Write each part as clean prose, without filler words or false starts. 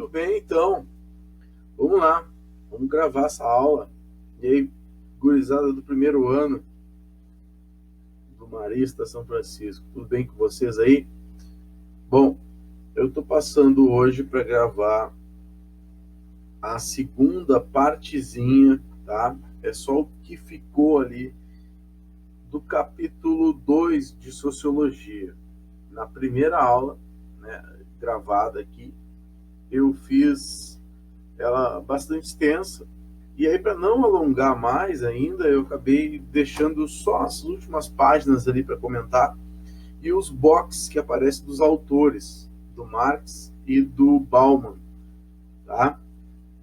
Muito bem, então. Vamos lá. Vamos gravar essa aula. E aí, gurizada do primeiro ano do Marista São Francisco. Tudo bem com vocês aí? Bom, eu estou passando hoje para gravar a segunda partezinha, tá? É só o que ficou ali do capítulo 2 de Sociologia. Na primeira aula, né, gravada aqui, eu fiz ela bastante extensa, e aí, para não alongar mais ainda, eu acabei deixando só as últimas páginas ali para comentar, e os boxes que aparecem dos autores, do Marx e do Bauman, tá?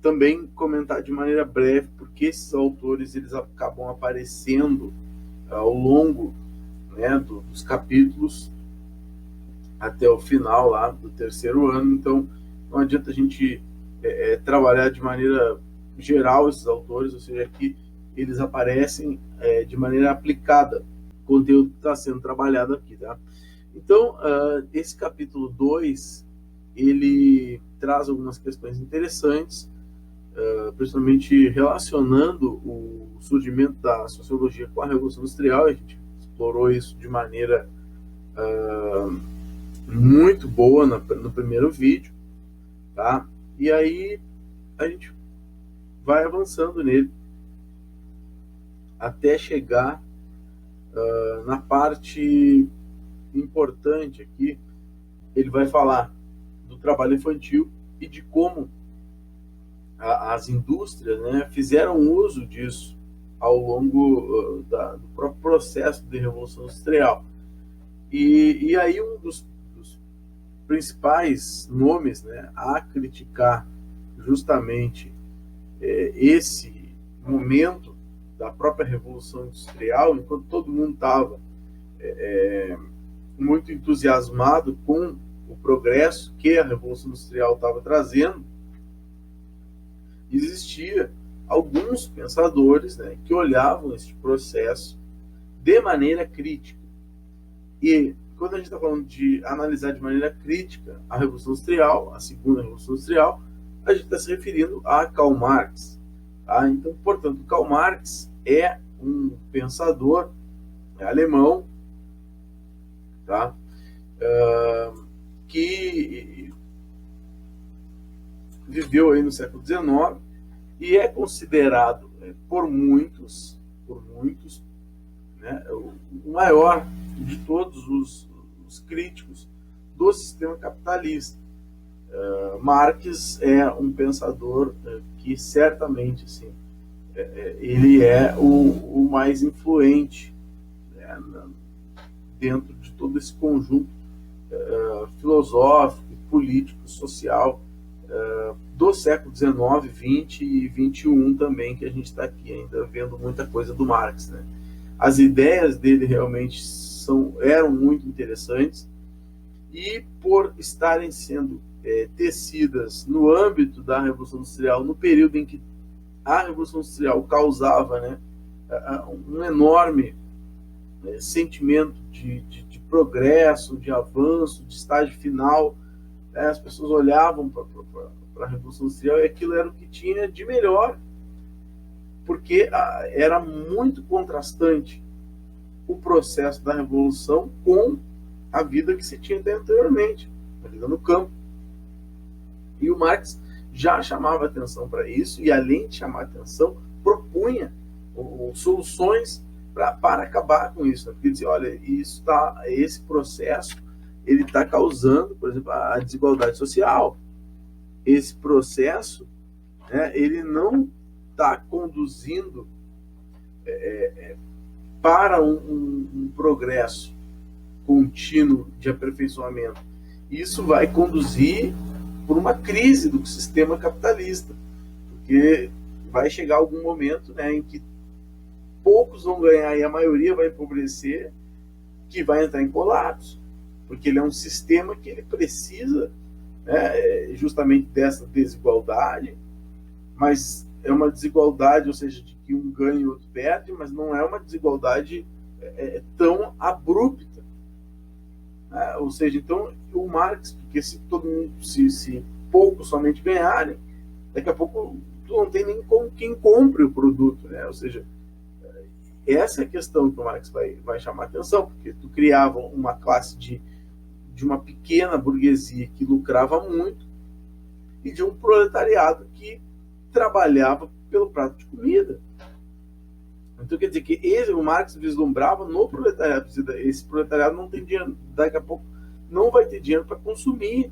Também comentar de maneira breve, porque esses autores eles acabam aparecendo ao longo, né, dos capítulos até o final lá do terceiro ano. Então não adianta a gente trabalhar de maneira geral esses autores, ou seja, que eles aparecem de maneira aplicada, o conteúdo que está sendo trabalhado aqui, tá? Então, esse capítulo 2, ele traz algumas questões interessantes, principalmente relacionando o surgimento da sociologia com a Revolução Industrial. A gente explorou isso de maneira muito boa no primeiro vídeo, tá? E aí a gente vai avançando nele até chegar na parte importante aqui. Ele vai falar do trabalho infantil e de como as indústrias, né, fizeram uso disso ao longo do próprio processo de Revolução Industrial. E aí um dos principais nomes, né, a criticar justamente esse momento da própria Revolução Industrial, enquanto todo mundo estava muito entusiasmado com o progresso que a Revolução Industrial estava trazendo, existia alguns pensadores, né, que olhavam esse processo de maneira crítica. E quando a gente está falando de analisar de maneira crítica a Revolução Industrial, a segunda Revolução Industrial, a gente está se referindo a Karl Marx. Tá? Então, portanto, Karl Marx é um pensador alemão, tá? Que viveu aí no século XIX e é considerado por muitos, né, o maior de todos os críticos do sistema capitalista. Marx é um pensador que certamente, assim, ele é o mais influente, né, dentro de todo esse conjunto filosófico, político, social do século XIX, XX e XXI também, que a gente está aqui ainda vendo muita coisa do Marx, né? As ideias dele realmente eram muito interessantes, e por estarem sendo tecidas no âmbito da Revolução Industrial, no período em que a Revolução Industrial causava, né, um enorme sentimento de progresso, de avanço, de estágio final, né? As pessoas olhavam para a Revolução Industrial e aquilo era o que tinha de melhor, porque era muito contrastante o processo da Revolução com a vida que se tinha até anteriormente, a vida no campo. E o Marx já chamava atenção para isso, e além de chamar atenção, propunha soluções para acabar com isso, né? Porque dizia, olha, esse processo ele está causando, por exemplo, a desigualdade social. Esse processo, né, ele não está conduzindo para um progresso contínuo de aperfeiçoamento. Isso vai conduzir por uma crise do sistema capitalista, porque vai chegar algum momento, né, em que poucos vão ganhar e a maioria vai empobrecer, que vai entrar em colapso, porque ele é um sistema que ele precisa, né, justamente dessa desigualdade, mas é uma desigualdade, ou seja, de que um ganha e o outro perde, mas não é uma desigualdade tão abrupta, né? Ou seja, então o Marx, porque se todo mundo, se poucos somente ganharem, daqui a pouco tu não tem nem como quem compre o produto, né? Ou seja, essa é a questão que o Marx vai chamar a atenção, porque tu criava uma classe de uma pequena burguesia que lucrava muito e de um proletariado que trabalhava pelo prato de comida. Então quer dizer que o Marx vislumbrava no proletariado. Esse proletariado não tem dinheiro, daqui a pouco não vai ter dinheiro para consumir,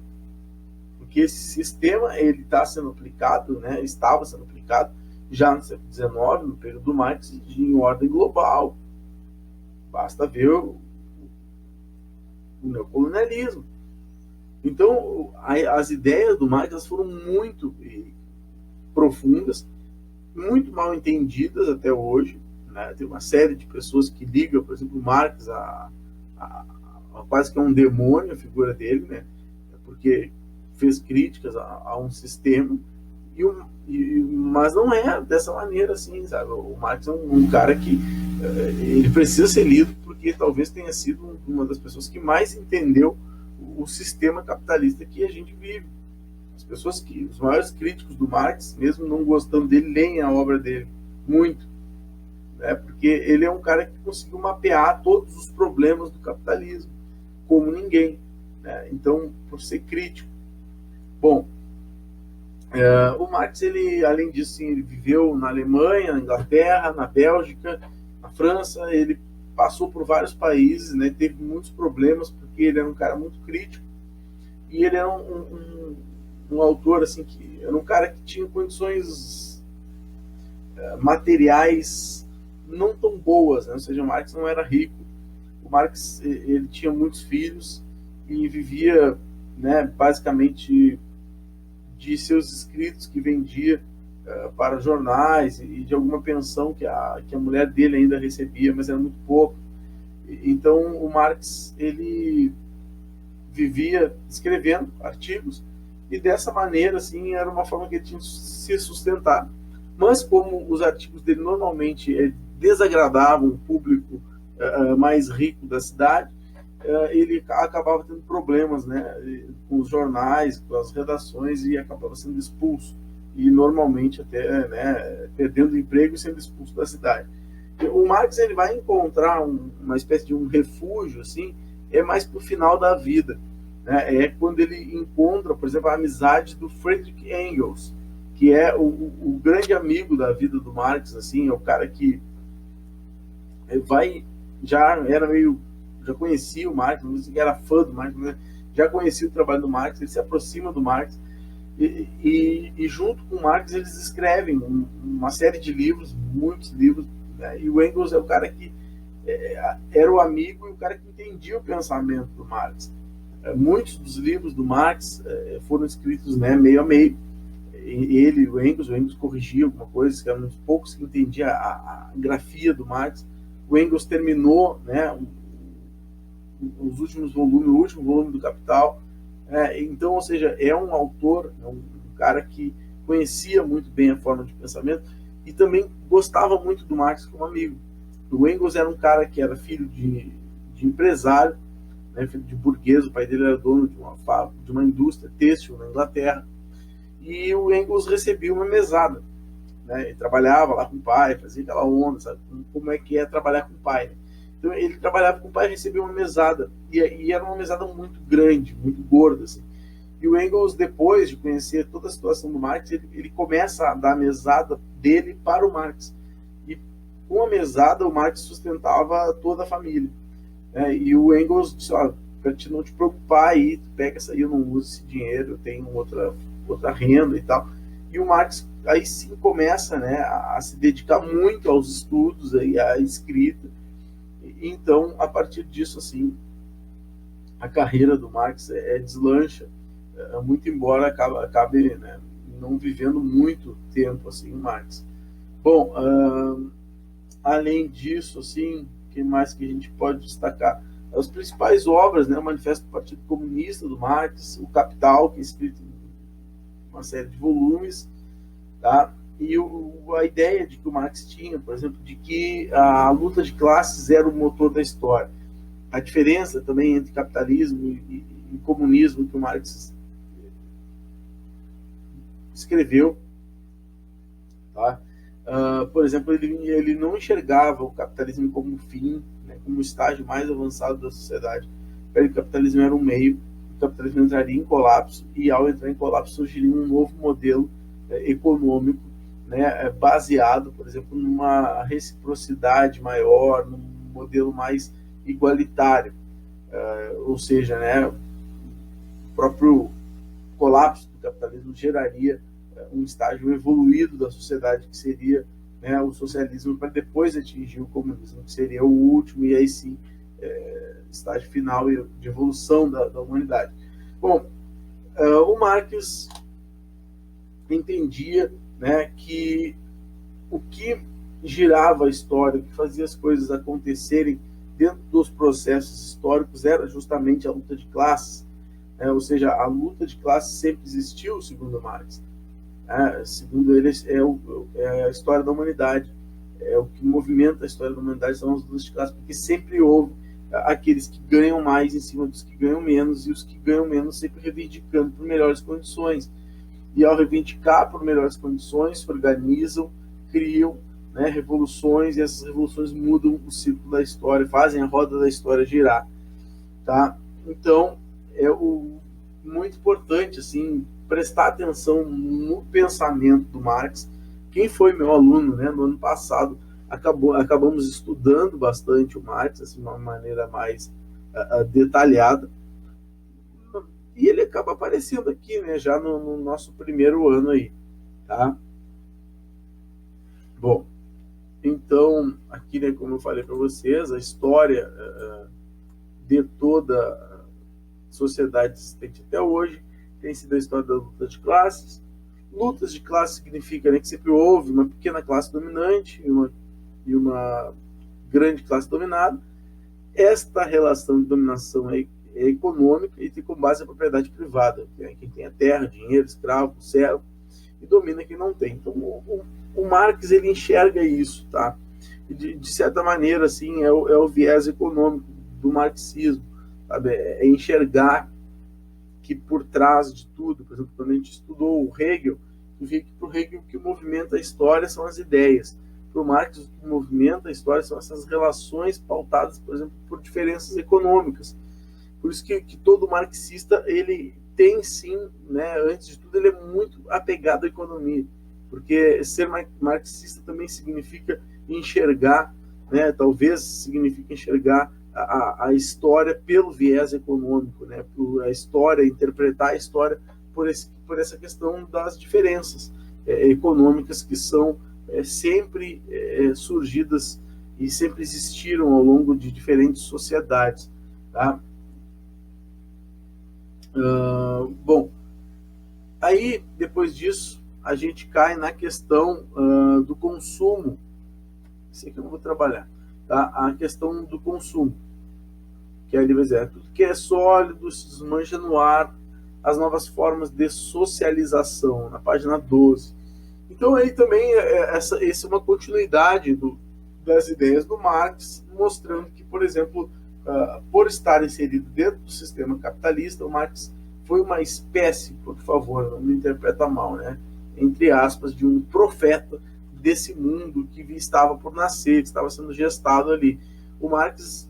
porque esse sistema ele está sendo aplicado, né, estava sendo aplicado já no século XIX, no período do Marx, em ordem global. Basta ver o neocolonialismo. Então, as ideias do Marx foram muito profundas, muito mal entendidas até hoje, né? Tem uma série de pessoas que ligam, por exemplo, o Marx a quase que é um demônio, a figura dele, né? Porque fez críticas a um sistema, mas não é dessa maneira assim, sabe? O Marx é um cara que ele precisa ser lido, porque talvez tenha sido uma das pessoas que mais entendeu o sistema capitalista que a gente vive. As pessoas os maiores críticos do Marx, mesmo não gostando dele, leem a obra dele muito, né? Porque ele é um cara que conseguiu mapear todos os problemas do capitalismo como ninguém, né? Então, por ser crítico. Bom, o Marx, ele, além disso, sim, ele viveu na Alemanha, na Inglaterra, na Bélgica, na França. Ele passou por vários países, né? Teve muitos problemas, porque ele era um cara muito crítico, e ele era um autor, assim, que era um cara que tinha condições materiais não tão boas, né? Ou seja, o Marx não era rico. O Marx, ele tinha muitos filhos e vivia, né, basicamente de seus escritos que vendia para jornais e de alguma pensão que a mulher dele ainda recebia, mas era muito pouco. Então o Marx, ele vivia escrevendo artigos, e dessa maneira, assim, era uma forma que ele tinha de se sustentar. Mas como os artigos dele normalmente desagradavam o público mais rico da cidade, ele acabava tendo problemas, né, com os jornais, com as redações, e acabava sendo expulso, e normalmente até, né, perdendo o emprego e sendo expulso da cidade. O Marx, ele vai encontrar uma espécie de um refúgio, assim, mais para o final da vida, né? É quando ele encontra, por exemplo, a amizade do Friedrich Engels, que é o grande amigo da vida do Marx, assim, é o cara que já conhecia o Marx, não sei que era fã do Marx, né? Já conhecia o trabalho do Marx, ele se aproxima do Marx, e junto com o Marx eles escrevem uma série de livros, muitos livros, né? E o Engels é o cara que era o amigo e o cara que entendia o pensamento do Marx. Muitos dos livros do Marx foram escritos, né, meio a meio. O Engels corrigia alguma coisa, que era um dos poucos que entendia a grafia do Marx. O Engels terminou, né, os últimos volumes, o último volume do Capital. Então, ou seja, é um autor, um cara que conhecia muito bem a forma de pensamento e também gostava muito do Marx como amigo. O Engels era um cara que era filho de empresário, né, filho de burguês. O pai dele era dono de uma indústria têxtil na Inglaterra, e o Engels recebia uma mesada, né? Ele trabalhava lá com o pai, fazia aquela onda, sabe como é que é trabalhar com o pai, né? Então ele trabalhava com o pai e recebia uma mesada, e era uma mesada muito grande, muito gorda, assim. E o Engels, depois de conhecer toda a situação do Marx, ele começa a dar a mesada dele para o Marx, e com a mesada o Marx sustentava toda a família, né? E o Engels disse: para te não te preocupar aí, tu pega essa aí, eu não uso esse dinheiro, eu tenho outra renda e tal. E o Marx aí sim começa, né, a se dedicar muito aos estudos, aí, à escrita. Então, a partir disso, assim, a carreira do Marx deslancha, muito embora acabe, né, não vivendo muito tempo, assim, o Marx. Bom, além disso, assim, o que mais que a gente pode destacar? As principais obras, né, o Manifesto do Partido Comunista do Marx, o Capital, que é escrito em uma série de volumes, tá? E a ideia de que o Marx tinha, por exemplo, de que a luta de classes era o motor da história. A diferença também entre capitalismo e comunismo que o Marx escreveu, tá? Por exemplo, ele não enxergava o capitalismo como fim, né, como o estágio mais avançado da sociedade. Para ele, o capitalismo era um meio, o capitalismo entraria em colapso, e ao entrar em colapso surgiria um novo modelo econômico, né, baseado, por exemplo, numa reciprocidade maior, num modelo mais igualitário, ou seja, né, o próprio colapso do capitalismo geraria um estágio evoluído da sociedade, que seria, né, o socialismo, para depois atingir o comunismo, que seria o último, e aí sim, estágio final de evolução da humanidade. Bom, o Marx entendia, né, que o que girava a história, o que fazia as coisas acontecerem dentro dos processos históricos era justamente a luta de classes, ou seja, a luta de classes sempre existiu, segundo Marx. Segundo ele, é a história da humanidade, o que movimenta a história da humanidade são as lutas de classes, porque sempre houve aqueles que ganham mais em cima dos que ganham menos, e os que ganham menos sempre reivindicando por melhores condições. E ao reivindicar por melhores condições, se organizam, criam, né, revoluções, e essas revoluções mudam o ciclo da história, fazem a roda da história girar. Tá? Então, é muito importante assim, prestar atenção no pensamento do Marx. Quem foi meu aluno, né, no ano passado, acabamos estudando bastante o Marx, assim, de uma maneira mais detalhada, e ele acaba aparecendo aqui, né, já no nosso primeiro ano aí, tá? Bom, então, aqui, né, como eu falei para vocês, a história de toda a sociedade existente até hoje tem sido a história da luta de classes. Lutas de classe significa, né, que sempre houve uma pequena classe dominante e uma grande classe dominada. Esta relação de dominação é econômica e tem como base a propriedade privada, que é quem tem a terra, dinheiro, escravo, servo, e domina quem não tem. Então, o Marx, ele enxerga isso, tá? E de certa maneira, assim, é o viés econômico do marxismo, sabe? É enxergar que por trás de tudo, por exemplo, quando a gente estudou o Hegel, eu vi que para o Hegel o que movimenta a história são as ideias. Para o Marx, o que movimenta a história são essas relações pautadas, por exemplo, por diferenças econômicas. Por isso que todo marxista, ele tem sim, né, antes de tudo, ele é muito apegado à economia, porque ser marxista também significa enxergar, né, talvez signifique enxergar a história pelo viés econômico, né, a história, interpretar a história por essa questão das diferenças econômicas que são sempre surgidas e sempre existiram ao longo de diferentes sociedades, tá? Bom, aí depois disso a gente cai na questão do consumo. Isso aqui eu não vou trabalhar, tá? A questão do consumo, que aí vai dizer, tudo que é sólido se desmancha no ar, as novas formas de socialização, na página 12. Então aí também essa é uma continuidade das ideias do Marx, mostrando que, por exemplo, por estar inserido dentro do sistema capitalista, o Marx foi uma espécie, por favor, não me interpreta mal, né, entre aspas, de um profeta desse mundo que estava por nascer, que estava sendo gestado ali. O Marx,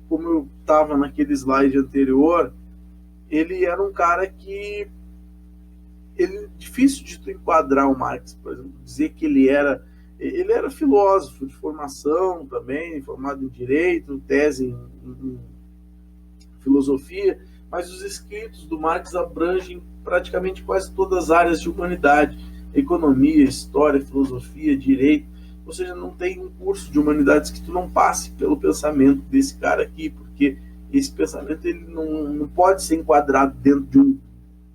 como eu estava naquele slide anterior, ele era um cara que difícil de tu enquadrar o Marx, por exemplo, dizer que ele era filósofo de formação também, formado em direito, tese em filosofia, mas os escritos do Marx abrangem praticamente quase todas as áreas de humanidade, economia, história, filosofia, direito, ou seja, não tem um curso de humanidades que tu não passe pelo pensamento desse cara aqui, porque esse pensamento ele não pode ser enquadrado dentro de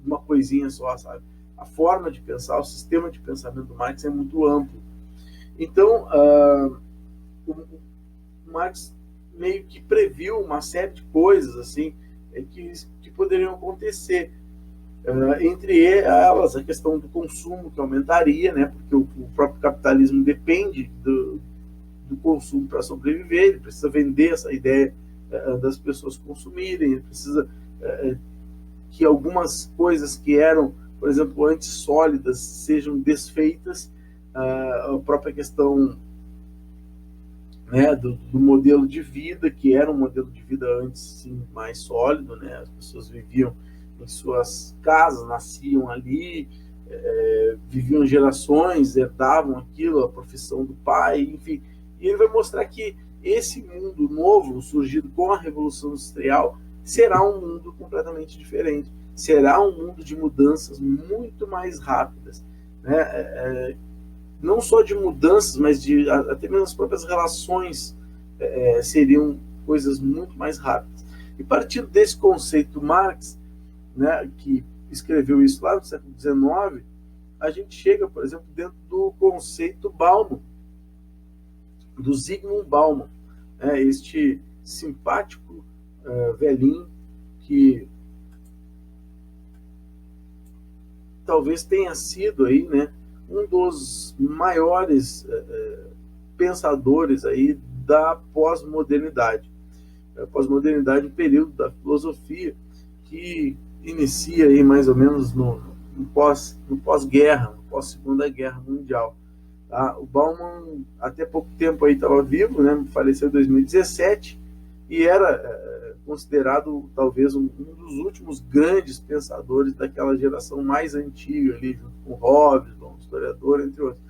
uma coisinha só, sabe? A forma de pensar, o sistema de pensamento do Marx é muito amplo. Então, o Marx meio que previu uma série de coisas assim que poderiam acontecer. Entre elas, a questão do consumo, que aumentaria, né, porque o próprio capitalismo depende do consumo para sobreviver, ele precisa vender essa ideia das pessoas consumirem, ele precisa que algumas coisas que eram por exemplo, antissólidas sejam desfeitas, a própria questão, né, do modelo de vida, que era um modelo de vida antes sim, mais sólido, né? As pessoas viviam em suas casas, nasciam ali, viviam gerações, herdavam aquilo, a profissão do pai, enfim. E ele vai mostrar que esse mundo novo, surgido com a Revolução Industrial, será um mundo completamente diferente. Será um mundo de mudanças muito mais rápidas, né? Não só de mudanças, mas de até mesmo as próprias relações seriam coisas muito mais rápidas. E partindo desse conceito Marx, né, que escreveu isso lá no século XIX, a gente chega, por exemplo, dentro do conceito Bauman, do Zygmunt Bauman, este simpático velhinho que talvez tenha sido aí, né, um dos maiores pensadores aí da pós-modernidade. A pós-modernidade, um período da filosofia que inicia aí mais ou menos no pós-guerra, no pós-segunda guerra mundial. Tá? O Bauman até pouco tempo aí estava vivo, né? Faleceu em 2017 e era considerado talvez um dos últimos grandes pensadores daquela geração mais antiga ali, junto com Robson, historiador, entre outros.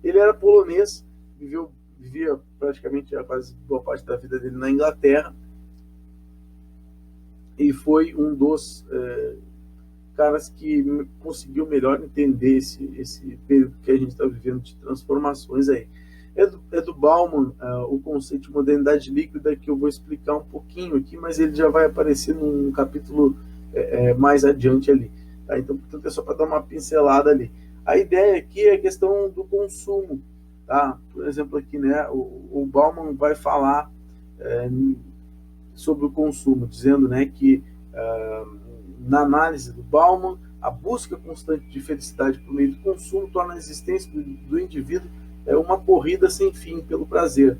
Ele era polonês, vivia praticamente a quase boa parte da vida dele na Inglaterra e foi um dos caras que conseguiu melhor entender esse período que a gente está vivendo de transformações aí. É do Bauman o conceito de modernidade líquida, que eu vou explicar um pouquinho aqui, mas ele já vai aparecer num capítulo mais adiante ali. Tá? Então, portanto, é só para dar uma pincelada ali. A ideia aqui é a questão do consumo. Tá? Por exemplo, aqui, né, o Bauman vai falar sobre o consumo, dizendo, né, que na análise do Bauman, a busca constante de felicidade por meio do consumo torna a existência do indivíduo uma corrida sem fim pelo prazer,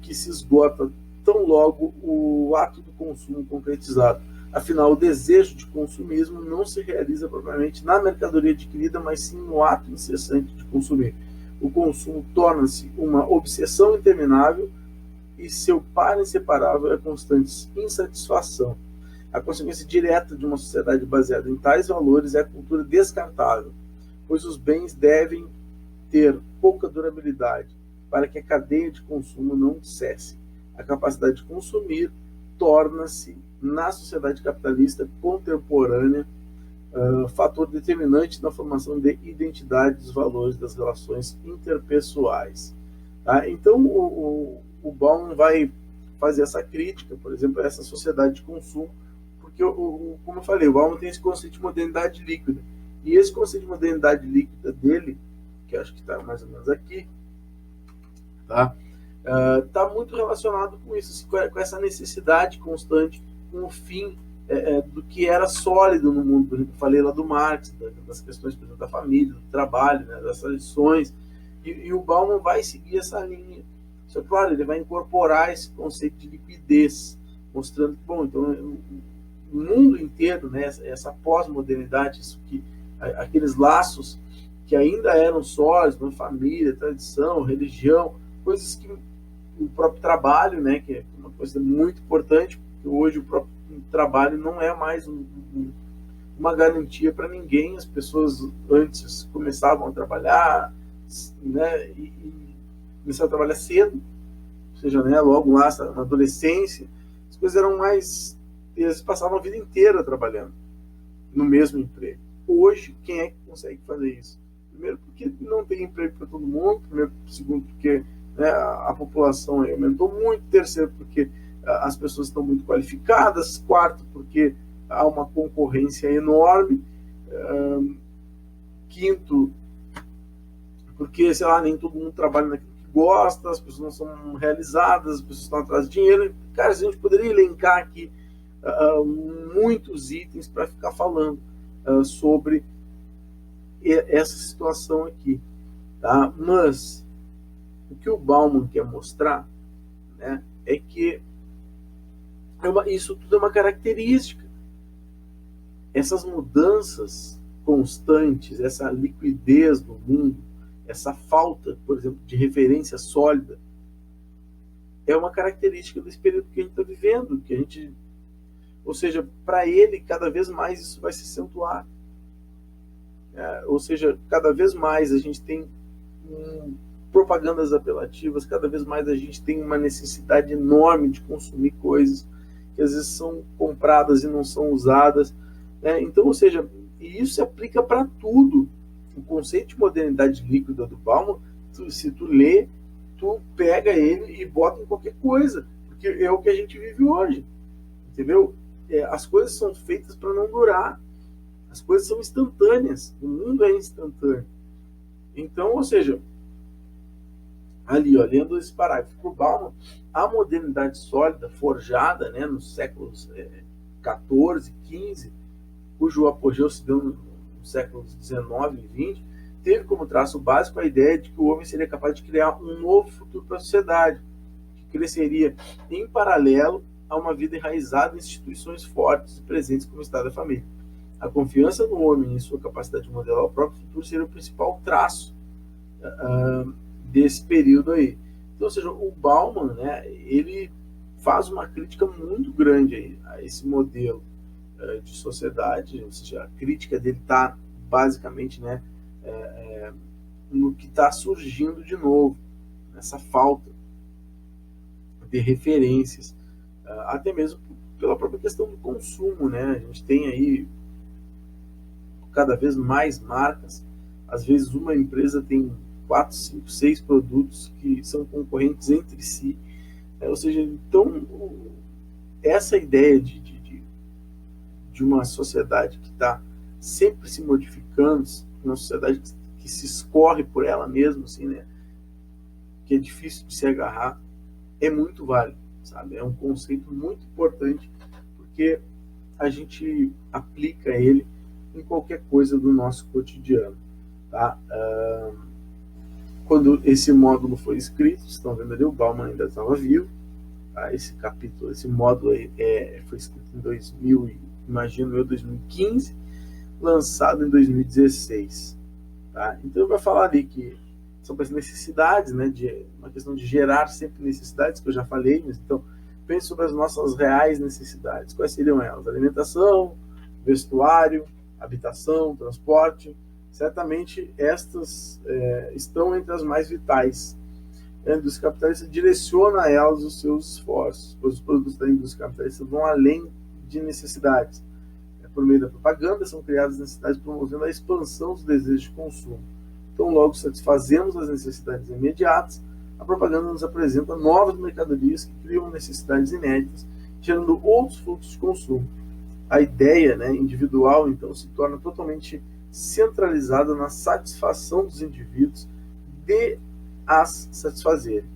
que se esgota tão logo o ato do consumo concretizado. Afinal, o desejo de consumismo não se realiza propriamente na mercadoria adquirida, mas sim no ato incessante de consumir. O consumo torna-se uma obsessão interminável e seu par inseparável é a constante insatisfação. A consequência direta de uma sociedade baseada em tais valores é a cultura descartável, pois os bens devem ter pouca durabilidade para que a cadeia de consumo não cesse. A capacidade de consumir torna-se, na sociedade capitalista contemporânea, fator determinante na formação de identidade dos valores das relações interpessoais. Tá? Então, o Bauman vai fazer essa crítica, por exemplo, a essa sociedade de consumo, porque, como eu falei, o Bauman tem esse conceito de modernidade líquida. E esse conceito de modernidade líquida dele, que acho que está mais ou menos aqui, tá? Está muito relacionado com isso, assim, com essa necessidade constante, com o fim do que era sólido no mundo. Por exemplo, eu falei lá do Marx, das questões, por exemplo, da família, do trabalho, né, das tradições, e o Bauman vai seguir essa linha. Só que, claro, ele vai incorporar esse conceito de liquidez, mostrando que, bom, então, o mundo inteiro, né, essa pós-modernidade, isso que, aqueles laços que ainda eram sólidos, né, família, tradição, religião, coisas que o próprio trabalho, né, que é uma coisa muito importante, porque hoje o próprio trabalho não é mais uma garantia para ninguém. As pessoas antes começavam a trabalhar, né, e começaram a trabalhar cedo, ou seja, né, logo lá na adolescência, as coisas eram mais, eles passavam a vida inteira trabalhando no mesmo emprego. Hoje, quem é que consegue fazer isso? Primeiro, porque não tem emprego para todo mundo. Primeiro, segundo, porque, né, a população aumentou muito. Terceiro, porque as pessoas estão muito qualificadas. Quarto, porque há uma concorrência enorme. Quinto, porque, sei lá, nem todo mundo trabalha naquilo que gosta, as pessoas não são realizadas, as pessoas estão atrás de dinheiro. Cara, a gente poderia elencar aqui muitos itens para ficar falando sobre essa situação aqui, tá? Mas o que o Bauman quer mostrar, né, é que isso tudo é uma característica. Essas mudanças constantes, essa liquidez do mundo, essa falta, por exemplo, de referência sólida, é uma característica desse período que a gente está vivendo, ou seja, para ele, cada vez mais isso vai se acentuar. Ou seja, cada vez mais a gente tem propagandas apelativas, cada vez mais a gente tem uma necessidade enorme de consumir coisas que às vezes são compradas e não são usadas. Então, ou seja, e isso se aplica para tudo. O conceito de modernidade líquida do Bauman, se tu lê, tu pega ele e bota em qualquer coisa, porque é o que a gente vive hoje, entendeu? As coisas são feitas para não durar, as coisas são instantâneas, o mundo é instantâneo. Então, ou seja, ali, ó, lendo esse parágrafo, para o Bauman, a modernidade sólida, forjada, né, nos séculos 14, 15, cujo apogeu se deu nos séculos 19 e 20, teve como traço básico a ideia de que o homem seria capaz de criar um novo futuro para a sociedade, que cresceria em paralelo a uma vida enraizada em instituições fortes e presentes como o Estado e a família. A confiança no homem em sua capacidade de modelar o próprio futuro seria o principal traço desse período aí. Então, ou seja, o Bauman, né, ele faz uma crítica muito grande aí a esse modelo de sociedade, ou seja, a crítica dele está basicamente, né, no que está surgindo de novo, nessa falta de referências, até mesmo pela própria questão do consumo, né? A gente tem aí cada vez mais marcas, às vezes uma empresa tem 4, 5, 6 produtos que são concorrentes entre si, ou seja, então essa ideia de uma sociedade que está sempre se modificando, uma sociedade que se escorre por ela mesma, assim, né? Que é difícil de se agarrar, é muito válido, sabe? É um conceito muito importante, porque a gente aplica ele em qualquer coisa do nosso cotidiano, tá? Quando esse módulo foi escrito, vocês estão vendo ali, o Bauman ainda estava vivo, tá? Esse capítulo, esse módulo foi escrito em 2000, imagino eu, 2015, lançado em 2016, tá? Então vai falar ali que sobre as necessidades, né, uma questão de gerar sempre necessidades, que eu já falei, mas então pense sobre as nossas reais necessidades. Quais seriam elas? Alimentação, vestuário, habitação, transporte. Certamente estas estão entre as mais vitais. A indústria capitalista direciona a elas os seus esforços, pois os produtos da indústria capitalista vão além de necessidades. Por meio da propaganda, são criadas necessidades promovendo a expansão dos desejos de consumo. Então, logo satisfazemos as necessidades imediatas, a propaganda nos apresenta novas mercadorias que criam necessidades inéditas, gerando outros fluxos de consumo. A ideia, né, individual, então, se torna totalmente centralizada na satisfação dos indivíduos de as satisfazerem.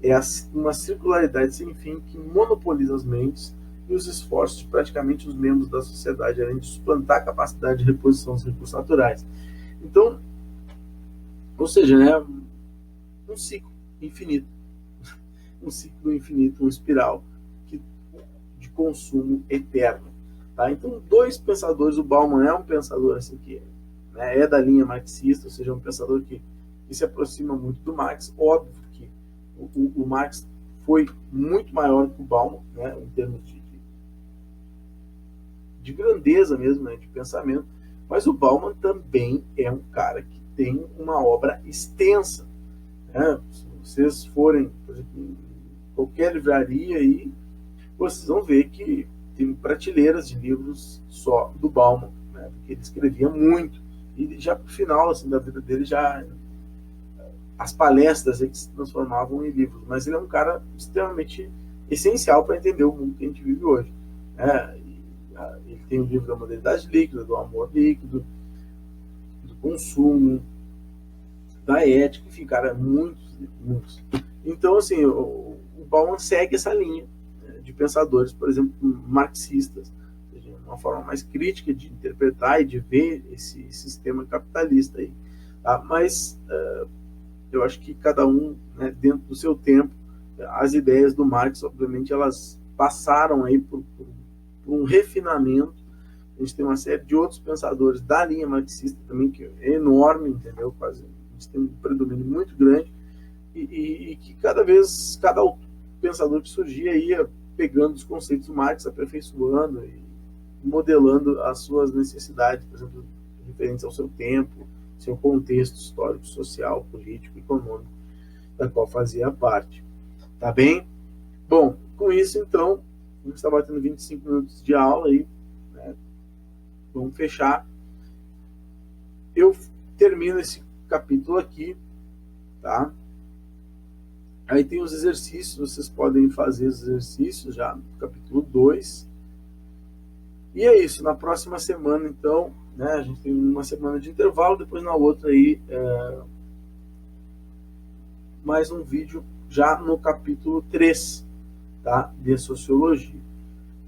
É uma circularidade sem fim que monopoliza as mentes e os esforços de praticamente os membros da sociedade, além de suplantar a capacidade de reposição dos recursos naturais. Então, ou seja, né, um ciclo infinito, um ciclo infinito, uma espiral de consumo eterno. Tá? Então, dois pensadores, o Bauman é um pensador assim que é da linha marxista, ou seja, um pensador que se aproxima muito do Marx. Óbvio que o Marx foi muito maior que o Bauman, né, em termos de grandeza mesmo, né, de pensamento, mas o Bauman também é um cara que tem uma obra extensa, né? Se vocês forem, por exemplo, em qualquer livraria aí, vocês vão ver que tem prateleiras de livros só do Bauman, né? Porque ele escrevia muito, e já pro final assim, da vida dele, já as palestras que se transformavam em livros, mas ele é um cara extremamente essencial para entender o mundo que a gente vive hoje, né? Ele tem o livro da modernidade líquida, do amor líquido, do consumo, da ética, enfim, cara, muitos. Então, assim, o Bauman segue essa linha, né, de pensadores, por exemplo, marxistas, ou seja, uma forma mais crítica de interpretar e de ver esse sistema capitalista aí, tá? Mas eu acho que cada um, né, dentro do seu tempo, as ideias do Marx, obviamente, elas passaram aí por um refinamento A gente tem uma série de outros pensadores da linha marxista também, que é enorme, entendeu? Quase, a gente tem um predomínio muito grande, e que cada pensador que surgia ia pegando os conceitos do Marx, aperfeiçoando e modelando as suas necessidades, por exemplo, referentes ao seu tempo, seu contexto histórico, social, político, econômico, da qual fazia parte. Tá bem? Bom, com isso, então, a gente está batendo 25 minutos de aula aí, né? Vamos fechar. Eu termino esse capítulo aqui, tá? Aí tem os exercícios, vocês podem fazer os exercícios já no capítulo 2. E é isso, na próxima semana, então, né, a gente tem uma semana de intervalo, depois na outra aí, mais um vídeo já no capítulo 3, tá, de Sociologia.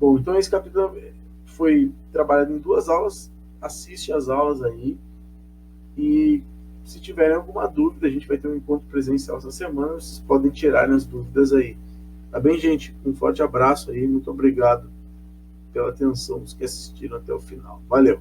Bom, então esse capítulo foi trabalhado em 2 aulas, assiste as aulas aí, e se tiverem alguma dúvida, a gente vai ter um encontro presencial essa semana, vocês podem tirar as dúvidas aí. Tá bem, gente? Um forte abraço aí, muito obrigado pela atenção dos que assistiram até o final. Valeu!